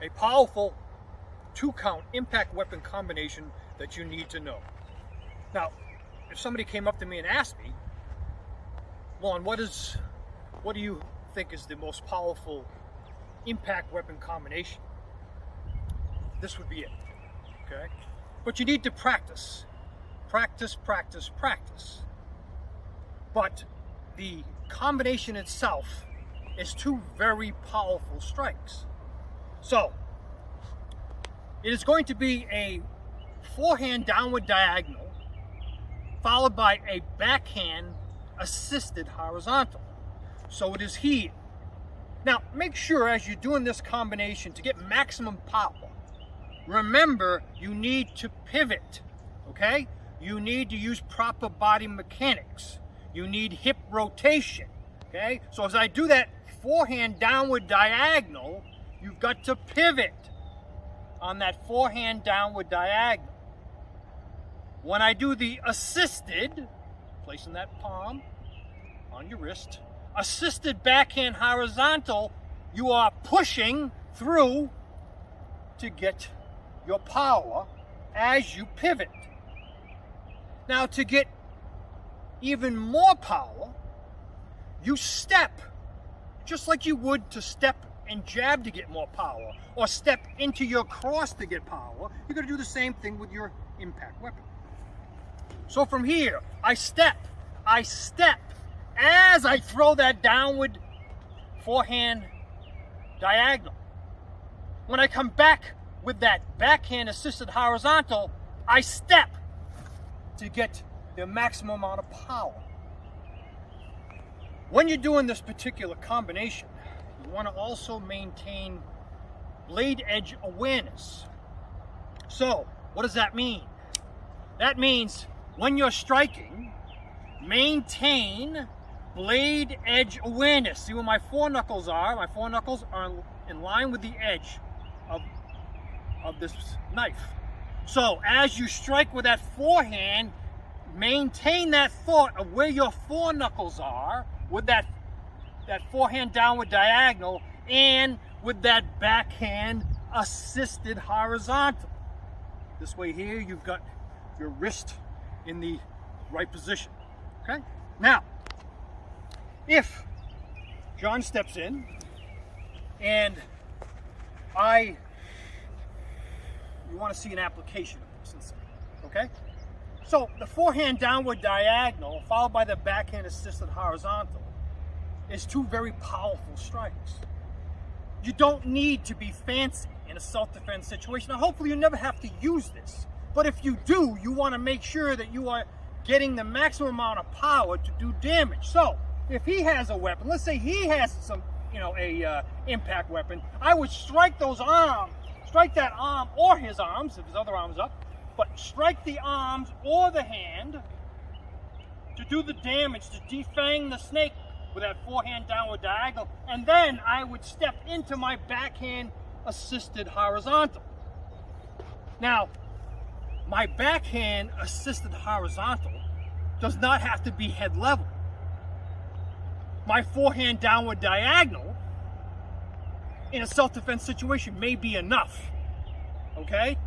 a powerful 2-count impact weapon combination that you need to know. Now, if somebody came up to me and asked me, Lon, what do you think is the most powerful impact weapon combination? This would be it, okay? But you need to practice. Practice, practice, practice. But the combination itself is 2 very powerful strikes. So, it is going to be a forehand downward diagonal followed by a backhand assisted horizontal. So it is here. Now, make sure as you're doing this combination to get maximum power, remember you need to pivot, okay? You need to use proper body mechanics. You need hip rotation, okay? So as I do that forehand downward diagonal, you've got to pivot on that forehand downward diagonal. When I do the assisted, placing that palm on your wrist, assisted backhand horizontal, you are pushing through to get your power as you pivot. Now, to get even more power, you step, just like you would to step and jab to get more power, or step into your cross to get power. You're going to do the same thing with your impact weapon. So from here, I step as I throw that downward forehand diagonal. When I come back with that backhand assisted horizontal, I step to get the maximum amount of power. When you're doing this particular combination, you want to also maintain blade edge awareness. So, what does that mean? That means when you're striking, maintain blade edge awareness. See where my foreknuckles are? My foreknuckles are in line with the edge of this knife. So as you strike with that forehand, maintain that thought of where your foreknuckles are with that forehand downward diagonal and with that backhand assisted horizontal. This way here, you've got your wrist in the right position, okay? Now, if John steps in and you want to see an application of this, okay? So the forehand downward diagonal followed by the backhand assisted horizontal is 2 very powerful strikes. You don't need to be fancy in a self-defense situation. Now, hopefully you never have to use this. But if you do, you want to make sure that you are getting the maximum amount of power to do damage. So if he has a weapon, let's say he has some, impact weapon, I would strike those arms, strike that arm or his arms, if his other arm's up, but strike the arms or the hand to do the damage, to defang the snake with that forehand downward diagonal, and then I would step into my backhand assisted horizontal. Now, my backhand assisted horizontal does not have to be head level. My forehand downward diagonal in a self-defense situation may be enough, okay?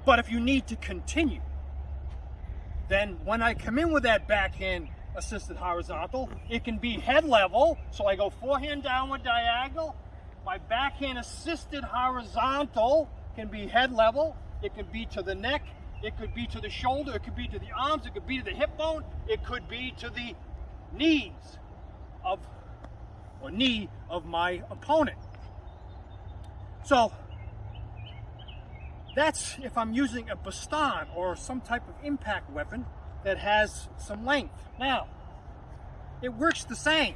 But if you need to continue, then when I come in with that backhand assisted horizontal, it can be head level, so I go forehand downward diagonal. My backhand assisted horizontal can be head level. It could be to the neck, it could be to the shoulder, it could be to the arms, it could be to the hip bone, it could be to the knee of my opponent. So that's if I'm using a baston or some type of impact weapon that has some length. Now, it works the same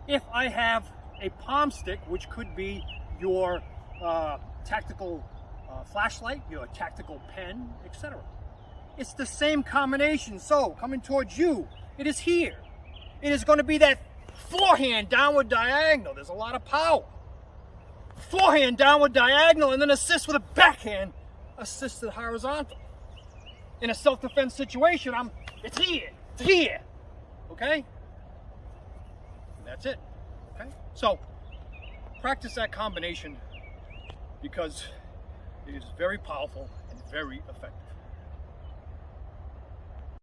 if I have a palm stick, which could be your tactical flashlight, your tactical pen, etc. It's the same combination. So, coming towards you, it is here. It is going to be that forehand downward diagonal. There's a lot of power. Forehand downward diagonal and then assist with a backhand assisted horizontal. In a self-defense situation, it's here, okay? And that's it, okay? So, practice that combination because it is very powerful and very effective.